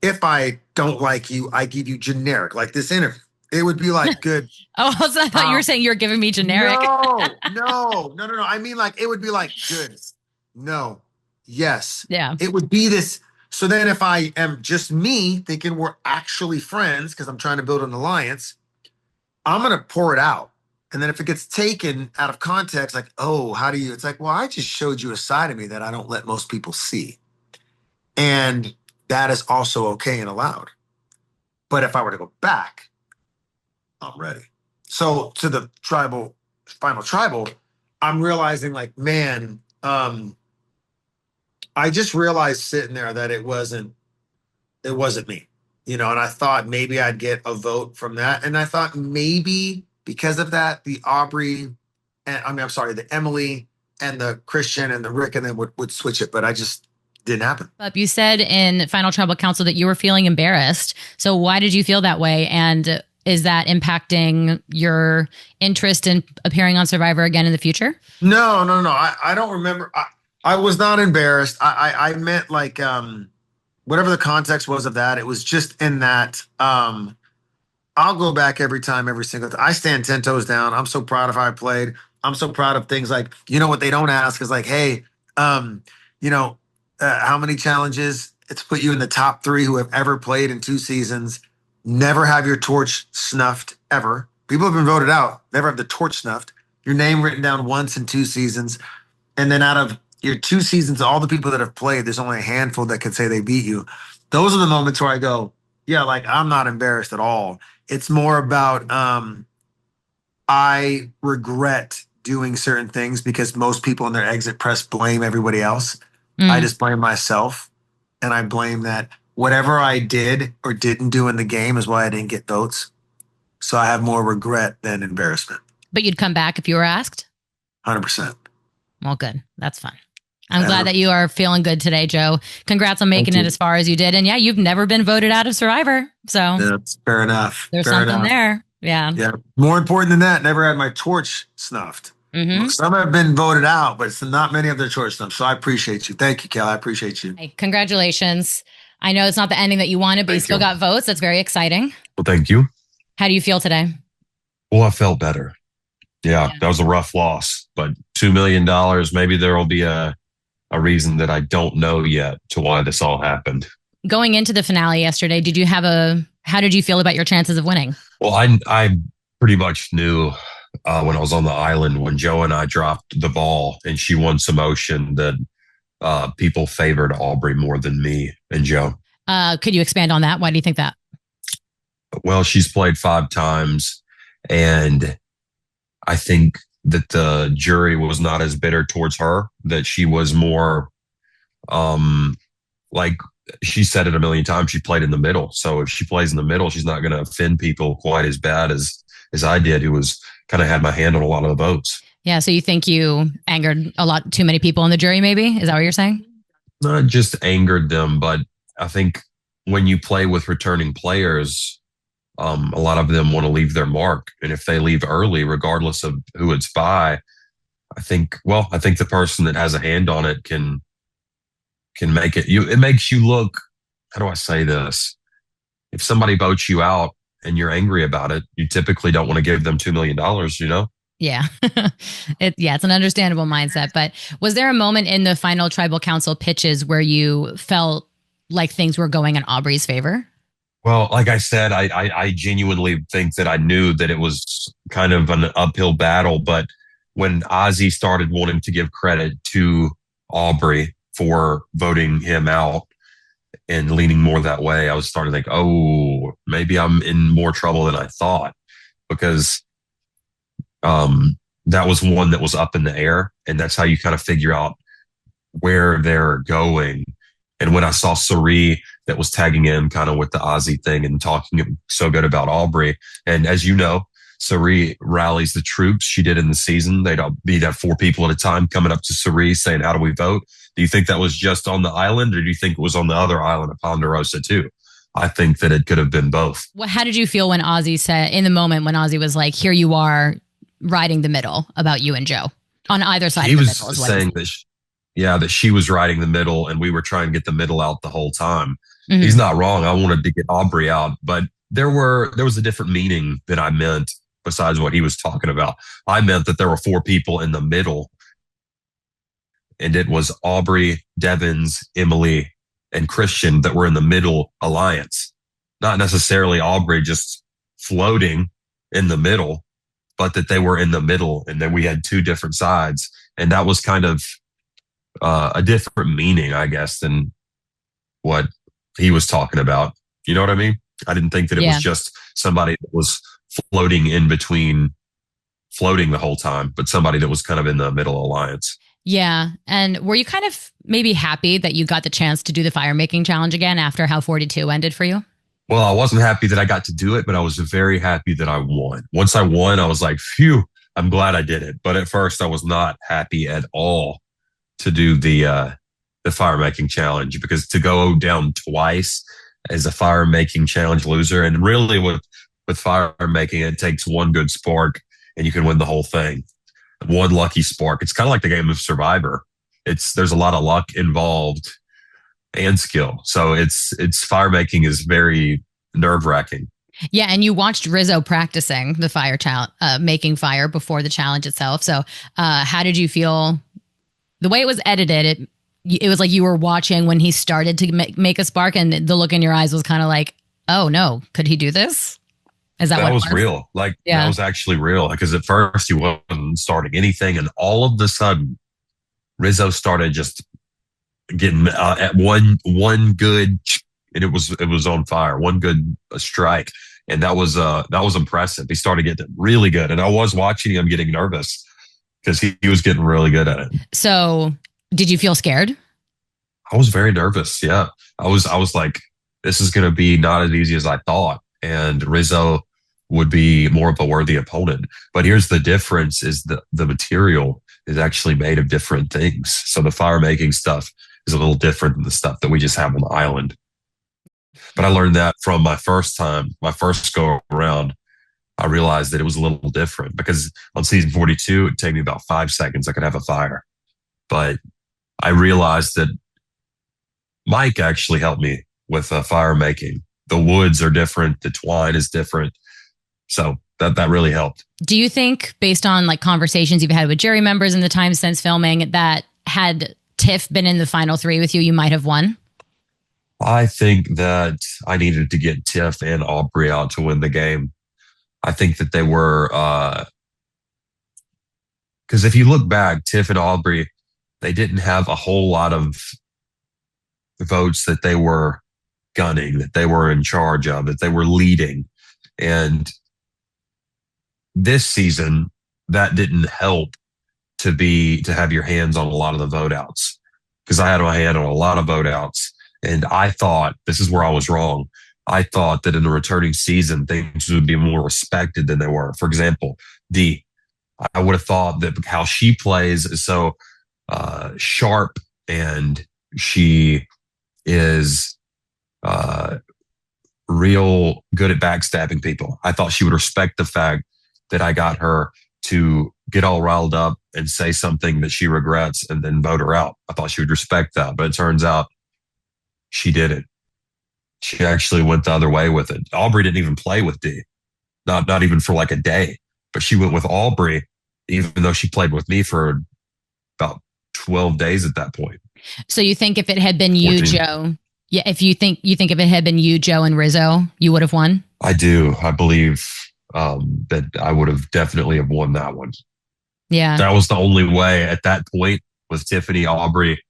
if I don't like you, I give you generic, like this interview. It would be like good. So I thought you were saying you're giving me generic. No. I mean, like, it would be like good. No. Yes. Yeah. It would be this. So then if I am just me thinking we're actually friends because I'm trying to build an alliance, I'm going to pour it out. And then if it gets taken out of context, like, oh, how do you? It's like, well, I just showed you a side of me that I don't let most people see. And that is also okay and allowed. But if I were to go back, I'm ready. So to the final tribal, I'm realizing like, man, I just realized sitting there that it wasn't me, you know, and I thought maybe I'd get a vote from that. And I thought maybe because of that, the Aubrey, the Emily and the Christian and the Rick and then would switch it, but I just didn't happen. You said in Final Tribal Council that you were feeling embarrassed. So why did you feel that way? And is that impacting your interest in appearing on Survivor again in the future? No. I don't remember. I was not embarrassed. I meant like whatever the context was of that. It was just in that I'll go back every single time. I stand 10 toes down. I'm so proud of how I played. I'm so proud of things like, you know, what they don't ask is like, hey, you know, how many challenges it's put you in the top 3 who have ever played in 2 seasons. Never have your torch snuffed ever. People have been voted out. Never have the torch snuffed. Your name written down once in 2 seasons. And then out of your 2 seasons, all the people that have played, there's only a handful that could say they beat you. Those are the moments where I go, yeah, like I'm not embarrassed at all. It's more about I regret doing certain things because most people in their exit press blame everybody else. I just blame myself. And I blame that whatever I did or didn't do in the game is why I didn't get votes. So I have more regret than embarrassment. But you'd come back if you were asked? 100%. Well, good. That's fine. I'm glad that you are feeling good today, Joe. Congrats on making it as far as you did. And yeah, you've never been voted out of Survivor. So that's fair enough. There's something there. Yeah. Yeah. More important than that, never had my torch snuffed. Some have been voted out, but it's not many of their torch snuffed. So I appreciate you. Thank you, Kel. I appreciate you. Hey, congratulations. I know it's not the ending that you wanted, but you still got votes. That's very exciting. Well, thank you. How do you feel today? Well, I felt better. Yeah, that was a rough loss, but $2 million, maybe there will be a reason that I don't know yet to why this all happened. Going into the finale yesterday, how did you feel about your chances of winning? Well, I pretty much knew when I was on the island, when Joe and I dropped the ball and she won some motion, that people favored Aubrey more than me and Joe. Could you expand on that? Why do you think that? Well, she's played 5 times, and I think that the jury was not as bitter towards her, that she was more like she said it a million times, she played in the middle. So if she plays in the middle, she's not going to offend people quite as bad as I did, who was kind of had my hand on a lot of the votes. Yeah. So you think you angered a lot too many people in the jury, maybe? Is that what you're saying? Not just angered them, but I think when you play with returning players, a lot of them want to leave their mark. And if they leave early, regardless of who it's by, I think the person that has a hand on it can make it. It makes you look, how do I say this? If somebody votes you out and you're angry about it, you typically don't want to give them $2 million, you know? Yeah. It's an understandable mindset. But was there a moment in the final tribal council pitches where you felt like things were going in Aubrey's favor? Well, like I said, I genuinely think that I knew that it was kind of an uphill battle. But when Ozzy started wanting to give credit to Aubrey for voting him out and leaning more that way, I was starting to think, oh, maybe I'm in more trouble than I thought, because that was one that was up in the air, and that's how you kind of figure out where they're going. And when I saw Sari that was tagging in kind of with the Ozzy thing and talking so good about Aubrey, and as you know, Sari rallies the troops. She did in the season. They'd have 4 people at a time coming up to Sari saying, "How do we vote?" Do you think that was just on the island, or do you think it was on the other island of Ponderosa too? I think that it could have been both. Well, how did you feel when Ozzy said, in the moment when Ozzy was like, "Here you are, riding the middle about you and Joe on either side"? He was saying that, that she was riding the middle, and we were trying to get the middle out the whole time. Mm-hmm. He's not wrong. I wanted to get Aubrey out, but there was a different meaning that I meant besides what he was talking about. I meant that there were 4 people in the middle, and it was Aubrey, Devins, Emily, and Christian that were in the middle alliance. Not necessarily Aubrey just floating in the middle, but that they were in the middle, and then we had 2 different sides. And that was kind of a different meaning, I guess, than what he was talking about. You know what I mean? I didn't think that it was just somebody that was floating in between, floating the whole time, but somebody that was kind of in the middle alliance. Yeah. And were you kind of maybe happy that you got the chance to do the firemaking challenge again after how 42 ended for you? Well, I wasn't happy that I got to do it, but I was very happy that I won. Once I won, I was like, phew, I'm glad I did it. But at first I was not happy at all to do the firemaking challenge, because to go down twice as a firemaking challenge loser, and really with firemaking, it takes one good spark and you can win the whole thing. One lucky spark. It's kind of like the game of Survivor. There's a lot of luck involved and skill. So it's firemaking is very nerve-wracking. Yeah, and you watched Rizzo practicing the making fire before the challenge itself. So how did you feel? The way it was edited, it was like you were watching when he started to make a spark, and the look in your eyes was kind of like, oh no, could he do this? Is that what was real? That was actually real, because at first he wasn't starting anything, and all of a sudden Rizzo started just getting at one good, and it was on fire. One good strike, and that was impressive. He started getting really good, and I was watching him getting nervous because he was getting really good at it. So, did you feel scared? I was very nervous. Yeah, I was like, this is going to be not as easy as I thought, and Rizzo would be more of a worthy opponent. But here's the difference: is the material is actually made of different things. So the firemaking stuff is a little different than the stuff that we just have on the island. But I learned that from my first go around. I realized that it was a little different, because on season 42, it'd take me about 5 seconds. I could have a fire. But I realized that Mike actually helped me with fire making. The woods are different. The twine is different. So that really helped. Do you think, based on like conversations you've had with jury members in the time since filming, that had Tiff been in the final 3 with you, you might have won? I think that I needed to get Tiff and Aubrey out to win the game. I think that they were, because if you look back, Tiff and Aubrey, they didn't have a whole lot of votes that they were gunning, that they were in charge of, that they were leading. And this season, that didn't help to have your hands on a lot of the vote outs, because I had my hand on a lot of vote outs. And I thought, this is where I was wrong. I thought that in the returning season, things would be more respected than they were. For example, D, I would have thought that how she plays is so sharp, and she is real good at backstabbing people. I thought she would respect the fact that I got her to get all riled up and say something that she regrets and then vote her out. I thought she would respect that, but it turns out she didn't. She actually went the other way with it. Aubrey didn't even play with D, not even for like a day, but she went with Aubrey, even though she played with me for about 12 days at that point. So you think if it had been you, 14. Joe, yeah, if you think if it had been you, Joe, and Rizzo, you would have won? I do. I believe that I would have definitely have won that one. Yeah. That was the only way at that point with Tiffany, Aubrey,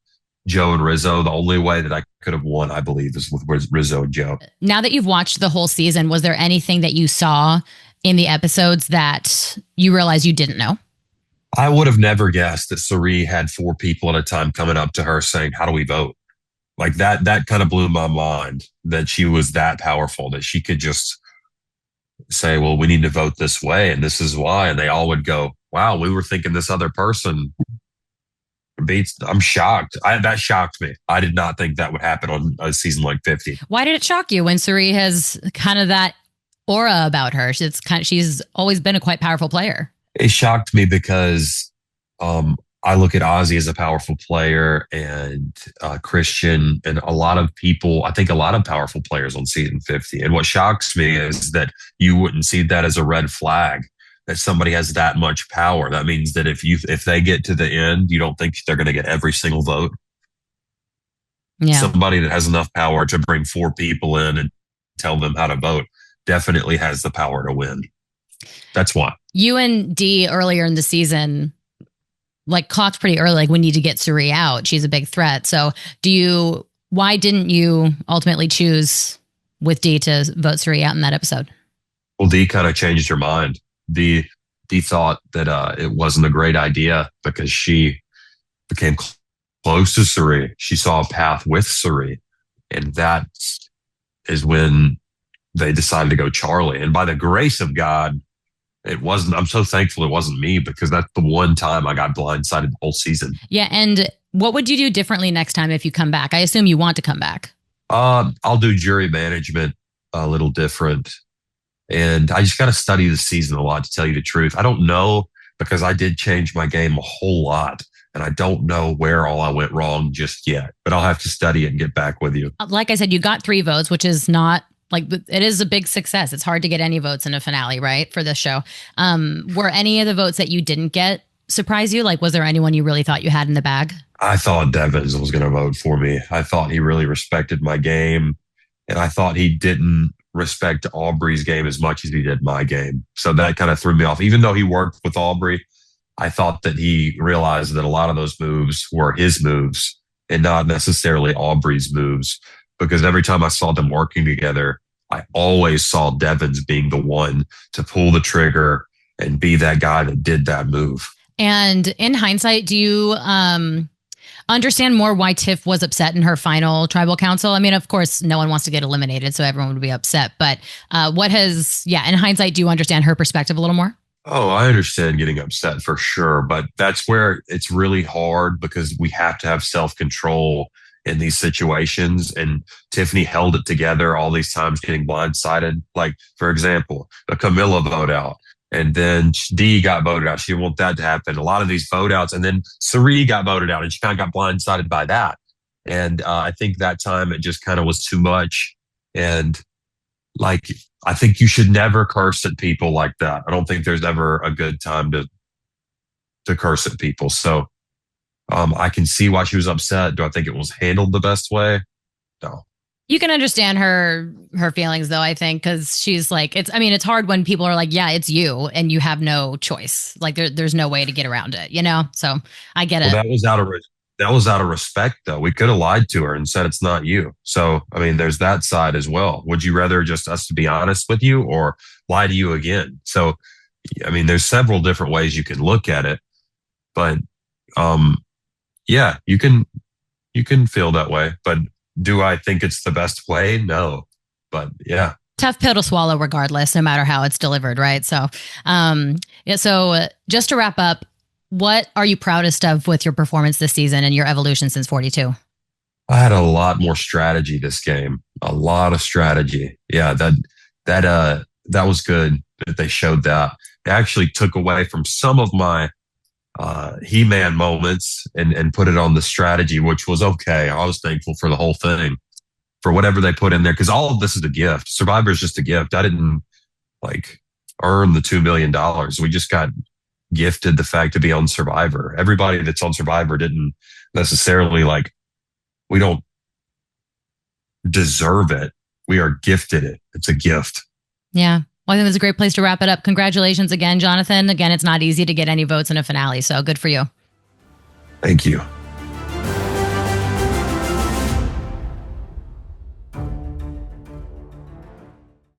Joe, and Rizzo. The only way that I could have won, I believe, is with Rizzo and Joe. Now that you've watched the whole season, was there anything that you saw in the episodes that you realized you didn't know? I would have never guessed that Suri had 4 people at a time coming up to her saying, "How do we vote?" Like that kind of blew my mind, that she was that powerful, that she could just say, well, we need to vote this way, and this is why. And they all would go, wow, we were thinking this other person beats. I'm shocked. That shocked me. I did not think that would happen on a season like 50. Why did it shock you when Suri has kind of that aura about her? She's always been a quite powerful player. It shocked me because I look at Ozzy as a powerful player, and Christian, and a lot of people, I think a lot of powerful players on season 50. And what shocks me is that you wouldn't see that as a red flag, that somebody has that much power. That means that if they get to the end, you don't think they're going to get every single vote. Yeah. Somebody that has enough power to bring 4 people in and tell them how to vote definitely has the power to win. That's why. You and Dee earlier in the season, like, clocked pretty early, like, we need to get Suri out. She's a big threat. So why didn't you ultimately choose with Dee to vote Suri out in that episode? Well, Dee kind of changed her mind. Dee thought that it wasn't a great idea because she became close to Suri. She saw a path with Suri. And that is when they decided to go Charlie. And by the grace of God, I'm so thankful it wasn't me, because that's the one time I got blindsided the whole season. Yeah. And what would you do differently next time if you come back? I assume you want to come back. I'll do jury management a little different. And I just got to study the season a lot, to tell you the truth. I don't know, because I did change my game a whole lot, and I don't know where all I went wrong just yet, but I'll have to study it and get back with you. Like I said, you got 3 votes, which is not like, it is a big success. It's hard to get any votes in a finale, right? For this show. Were any of the votes that you didn't get surprise you? Like, was there anyone you really thought you had in the bag? I thought Devins was going to vote for me. I thought he really respected my game, and I thought he didn't respect Aubrey's game as much as he did my game. So that kind of threw me off. Even though he worked with Aubrey, I thought that he realized that a lot of those moves were his moves and not necessarily Aubrey's moves, because every time I saw them working together, I always saw Devins being the one to pull the trigger and be that guy that did that move. And in hindsight, do you understand more why Tiff was upset in her final tribal council? I mean, of course, no one wants to get eliminated, so everyone would be upset. But in hindsight, do you understand her perspective a little more? Oh, I understand getting upset for sure. But that's where it's really hard, because we have to have self-control in these situations. And Tiffany held it together all these times, getting blindsided. Like, for example, the Camilla vote out. And then Dee got voted out. She didn't want that to happen. A lot of these vote outs. And then Suri got voted out, and she kind of got blindsided by that. And I think that time it just kind of was too much. And like, I think you should never curse at people like that. I don't think there's ever a good time to curse at people. So I can see why she was upset. Do I think it was handled the best way? No. You can understand her feelings, though, I think, because she's like, it's hard when people are like, yeah, it's you, and you have no choice. Like, there's no way to get around it, you know? So I get it. Well, that was out of respect, though. We could have lied to her and said it's not you. So, I mean, there's that side as well. Would you rather just us to be honest with you or lie to you again? So I mean, there's several different ways you can look at it, but yeah, you can feel that way. But do I think it's the best way? No. But yeah. Tough pill to swallow regardless, no matter how it's delivered, right? So, just to wrap up, what are you proudest of with your performance this season and your evolution since 42? I had a lot more strategy this game. A lot of strategy. Yeah, that was good that they showed that. It actually took away from some of my He-Man moments and put it on the strategy, which was okay. I was thankful for the whole thing, for whatever they put in there, because all of this is a gift. Survivor is just a gift. I didn't earn the $2 million. We just got gifted the fact to be on Survivor. Everybody that's on Survivor didn't necessarily we don't deserve it. We are gifted it. It's a gift. Yeah. Well, I think it's a great place to wrap it up. Congratulations again, Jonathan. Again, it's not easy to get any votes in a finale, so good for you. Thank you.